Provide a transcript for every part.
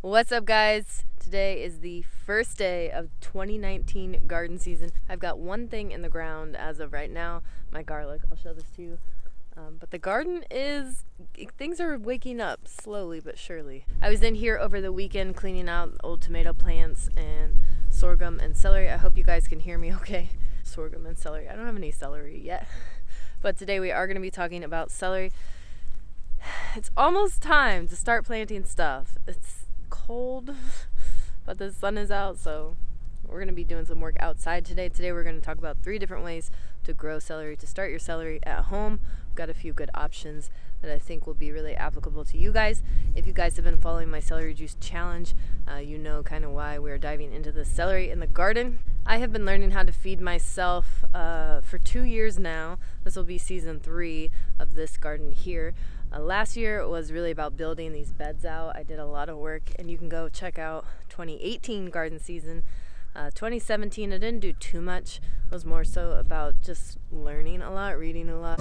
What's up, guys? Today is the first day of 2019 garden season. I've got one thing in the ground as of right now, my garlic. I'll show this to you. But the garden things are waking up slowly but surely. I was in here over the weekend cleaning out old tomato plants and sorghum and celery. I hope you guys can hear me okay. Sorghum and celery. I don't have any celery yet. But today we are going to be talking about celery. It's almost time to start planting stuff. It's cold, but the sun is out, so we're going to be doing some work outside today. Today we're going to talk about 3 different ways to grow celery, to start your celery at home. We've got a few good options that I think will be really applicable to you guys. If you guys have been following my celery juice challenge, you know kind of why we're diving into the celery in the garden. I have been learning how to feed myself for 2 years now. This will be season 3 of this garden here. Last year was really about building these beds out. I did a lot of work, and you can go check out 2018 garden season. 2017 I didn't do too much. It was more so about just learning a lot, reading a lot.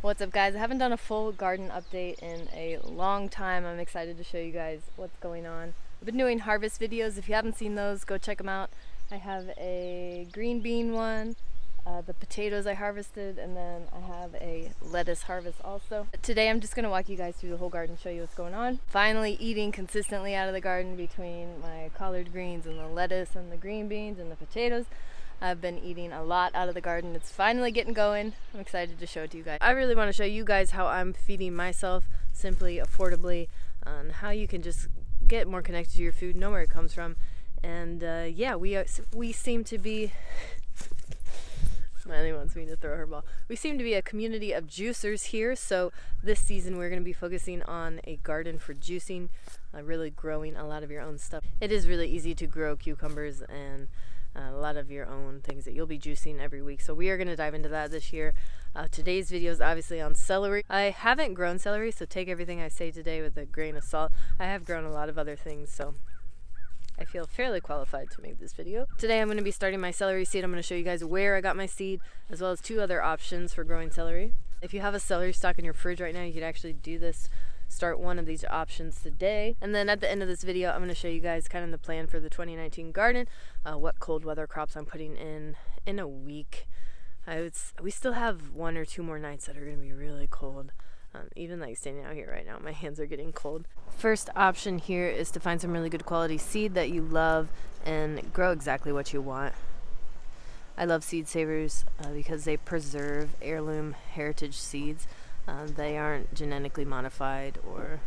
What's up, guys? I haven't done a full garden update in a long time. I'm excited to show you guys what's going on. I've been doing harvest videos. If you haven't seen those, go check them out. I have a green bean one, the potatoes I harvested, and then I have a lettuce harvest also. Today I'm just going to walk you guys through the whole garden, show you what's going on. Finally eating consistently out of the garden between my collard greens and the lettuce and the green beans and the potatoes. I've been eating a lot out of the garden. It's finally getting going. I'm excited to show it to you guys. I really want to show you guys how I'm feeding myself simply, affordably, and how you can just get more connected to your food, know where it comes from. And yeah, we seem to be Miley wants me to throw her ball. We seem to be a community of juicers here, so this season we're going to be focusing on a garden for juicing, really growing a lot of your own stuff. It is really easy to grow cucumbers and a lot of your own things that you'll be juicing every week, so we are going to dive into that this year. Today's video is obviously on celery. I haven't grown celery, so take everything I say today with a grain of salt. I have grown a lot of other things, so I feel fairly qualified to make this video. Today I'm going to be starting my celery seed. I'm going to show you guys where I got my seed, as well as 2 other options for growing celery. If you have a celery stalk in your fridge right now, you could actually do this. Start one of these options today. And then at the end of this video, I'm going to show you guys kind of the plan for the 2019 garden, what cold weather crops I'm putting in a week. We still have 1 or 2 more nights that are going to be really cold. Even like standing out here right now, my hands are getting cold. First option here is to find some really good quality seed that you love and grow exactly what you want. I love Seed Savers because they preserve heirloom heritage seeds. They aren't genetically modified or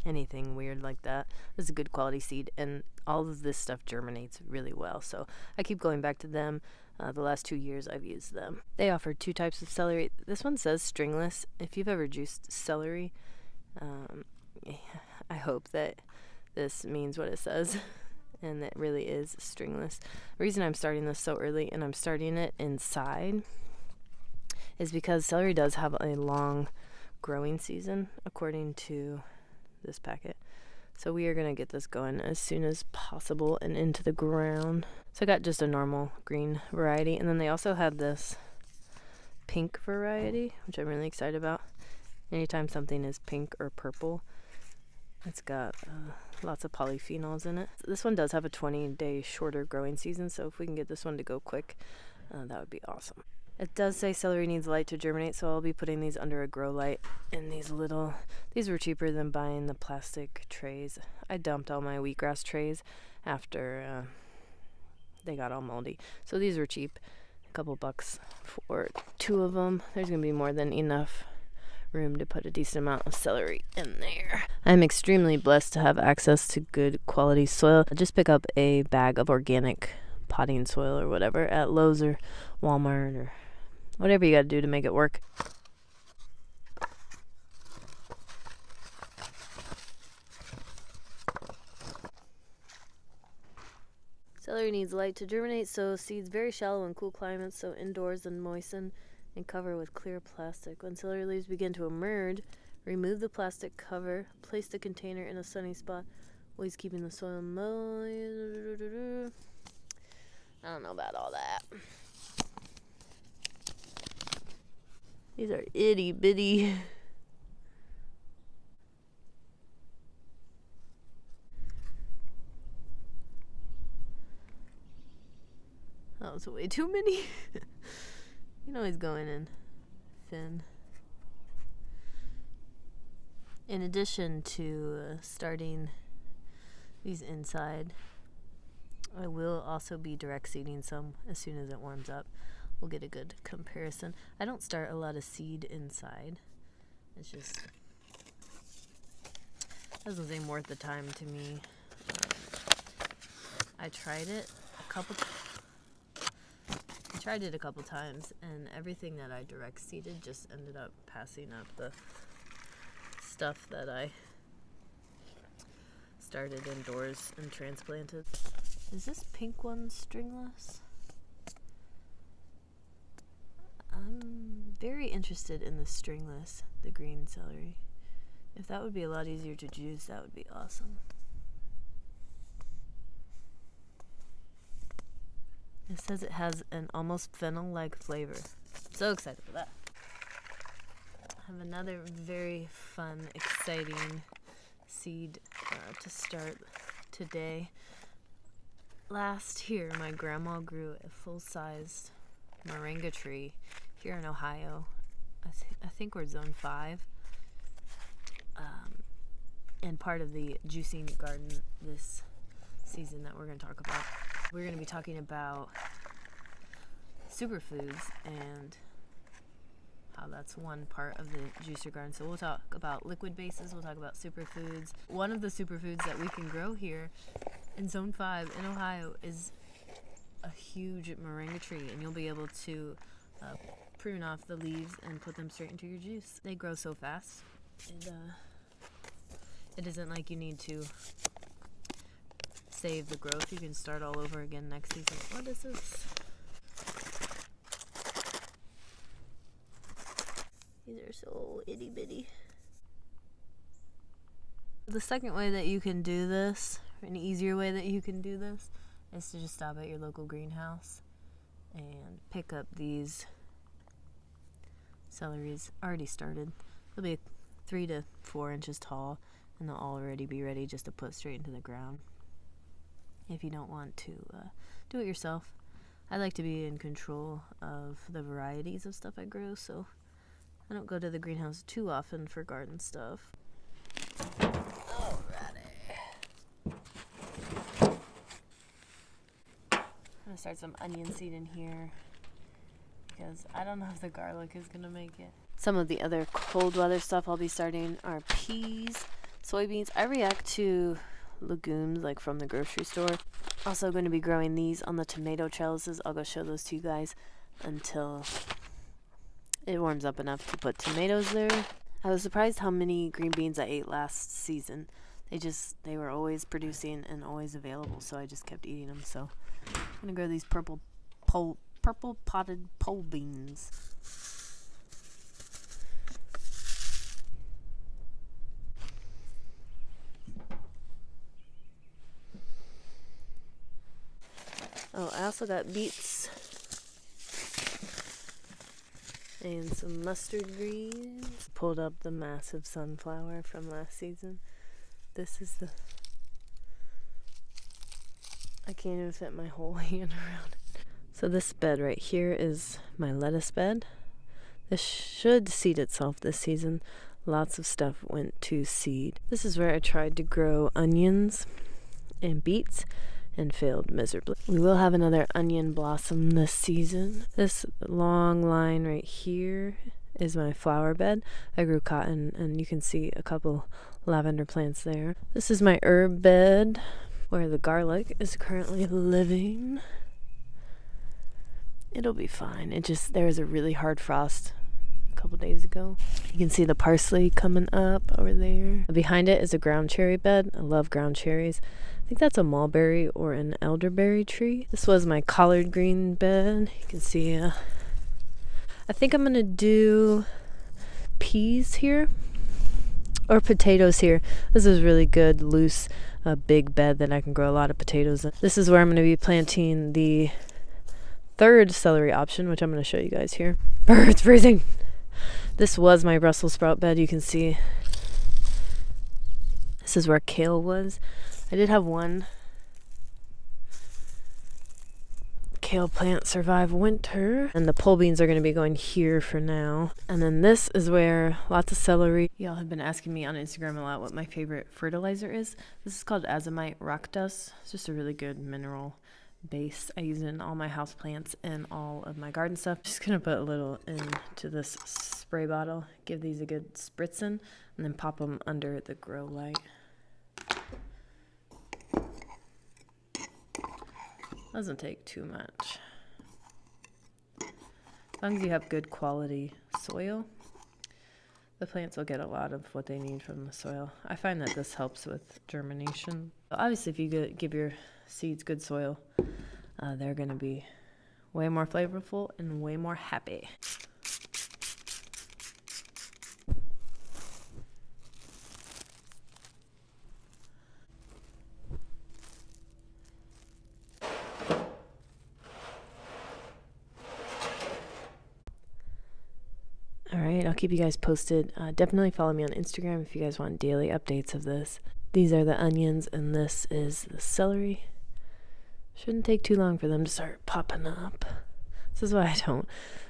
anything weird like that. This is a good quality seed, and all of this stuff germinates really well, so I keep going back to them. The last 2 years I've used them. They offer 2 types of celery. This one says stringless. If you've ever juiced celery, I hope that this means what it says and that really is stringless. The reason I'm starting this so early and I'm starting it inside is because celery does have a long growing season according to this packet. So we are going to get this going as soon as possible and into the ground. So I got just a normal green variety, and then they also had this pink variety, which I'm really excited about. Anytime something is pink or purple, it's got lots of polyphenols in it. This one does have a 20-day shorter growing season, so if we can get this one to go quick, that would be awesome. It does say celery needs light to germinate, so I'll be putting these under a grow light in these were cheaper than buying the plastic trays. I dumped all my wheatgrass trays after they got all moldy. So these were cheap, a couple bucks for 2 of them. There's going to be more than enough room to put a decent amount of celery in there. I'm extremely blessed to have access to good quality soil. Just pick up a bag of organic potting soil or whatever at Lowe's or Walmart or whatever you got to do to make it work. Celery needs light to germinate, so seeds very shallow in cool climates, so indoors and moisten and cover with clear plastic. When celery leaves begin to emerge, remove the plastic cover, place the container in a sunny spot, always keeping the soil moist. I don't know about all that. These are itty bitty. That was way too many. You know he's going in thin. In addition to starting these inside, I will also be direct seeding some as soon as it warms up. We'll get a good comparison. I don't start a lot of seed inside. It's just, doesn't seem worth the time to me. I tried it a couple times, and everything that I direct seeded just ended up passing up the stuff that I started indoors and transplanted. Is this pink one stringless? I'm very interested in the stringless, the green celery. If that would be a lot easier to juice, that would be awesome. It says it has an almost fennel-like flavor. So excited for that. I have another very fun, exciting seed to start today. Last year, my grandma grew a full-sized moringa tree here in Ohio. I think we're zone 5. And part of the juicing garden this season that we're going to talk about. We're going to be talking about superfoods and how that's one part of the juicer garden. So we'll talk about liquid bases, we'll talk about superfoods. One of the superfoods that we can grow here in Zone 5 in Ohio is a huge moringa tree, and you'll be able to prune off the leaves and put them straight into your juice. They grow so fast. It isn't like you need to save the growth. You can start all over again next season. What is this? These are so itty bitty. The second way that you can do this, an easier way that you can do this, is to just stop at your local greenhouse and pick up these celeries already started. They'll be 3 to 4 inches tall, and they'll already be ready just to put straight into the ground. If you don't want to do it yourself, I like to be in control of the varieties of stuff I grow, so I don't go to the greenhouse too often for garden stuff. Alrighty. I'm gonna start some onion seed in here because I don't know if the garlic is gonna make it. Some of the other cold weather stuff I'll be starting are peas, soybeans. I react to legumes like from the grocery store. Also going to be growing these on the tomato trellises. I'll go show those to you guys until it warms up enough to put tomatoes there. I was surprised how many green beans I ate last season. They were always producing and always available, so I just kept eating them. So I'm gonna grow these purple potted pole beans. Oh, I also got beets and some mustard greens. Pulled up the massive sunflower from last season. This is I can't even fit my whole hand around it. So this bed right here is my lettuce bed. This should seed itself this season. Lots of stuff went to seed. This is where I tried to grow onions and beets and failed miserably. We will have another onion blossom this season. This long line right here is my flower bed. I grew cotton, and you can see a couple lavender plants there. This is my herb bed where the garlic is currently living. It'll be fine. There was a really hard frost a couple days ago. You can see the parsley coming up over there. Behind it is a ground cherry bed. I love ground cherries. I think that's a mulberry or an elderberry tree. This was my collard green bed. You can see I think I'm gonna do peas here or potatoes here. This is really good, loose, big bed that I can grow a lot of potatoes in. This is where I'm gonna be planting the third celery option, which I'm gonna show you guys here. It's freezing. This was my Brussels sprout bed. You can see this is where kale was. I did have one kale plant survive winter, and the pole beans are going to be going here for now. And then this is where lots of celery. Y'all have been asking me on Instagram a lot what my favorite fertilizer is. This is called azomite rock dust. It's just a really good mineral base. I use it in all my house plants and all of my garden stuff. Just gonna put a little into this spray bottle, give these a good spritz in, and then pop them under the grow light. Doesn't take too much. As long as you have good quality soil, the plants will get a lot of what they need from the soil. I find that this helps with germination. Obviously, if you give your seeds good soil, they're going to be way more flavorful and way more happy. Alright, I'll keep you guys posted. Definitely follow me on Instagram if you guys want daily updates of this. These are the onions, and this is the celery. Shouldn't take too long for them to start popping up. This is why I don't.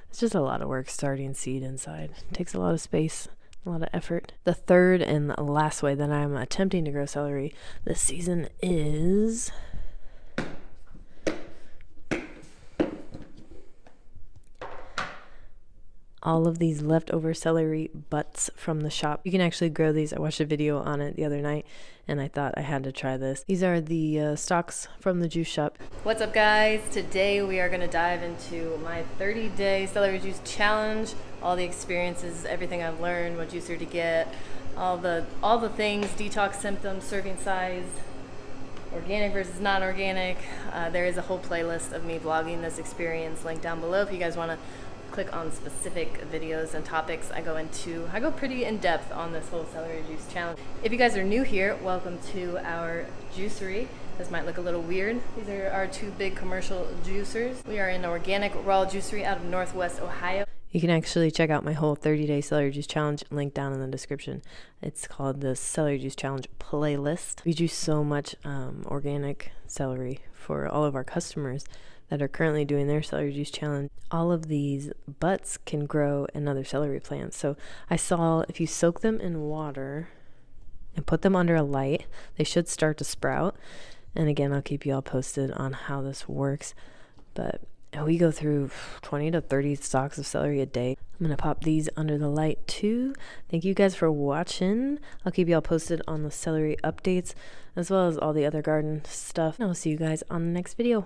It's just a lot of work starting seed inside. It takes a lot of space, a lot of effort. The third and the last way that I'm attempting to grow celery this season is all of these leftover celery butts from the shop. You can actually grow these. I watched a video on it the other night and I thought I had to try this. These are the stalks from the juice shop. What's up, guys? Today we are going to dive into my 30-day celery juice challenge. All the experiences, everything I've learned, what juicer to get, all the things, detox symptoms, serving size, organic versus non-organic. There is a whole playlist of me vlogging this experience linked down below if you guys want to click on specific videos and topics. I go pretty in depth on this whole celery juice challenge. If you guys are new here, welcome to our juicery. This might look a little weird. These are our two big commercial juicers. We are an organic raw juicery out of Northwest Ohio. You can actually check out my whole 30-day celery juice challenge link down in the description. It's called the Celery Juice Challenge playlist. We juice so much organic celery for all of our customers that are currently doing their celery juice challenge. All of these butts can grow in other celery plants. So I saw if you soak them in water and put them under a light, they should start to sprout. And again, I'll keep you all posted on how this works. But we go through 20 to 30 stalks of celery a day. I'm gonna pop these under the light too. Thank you guys for watching. I'll keep you all posted on the celery updates as well as all the other garden stuff. And I'll see you guys on the next video.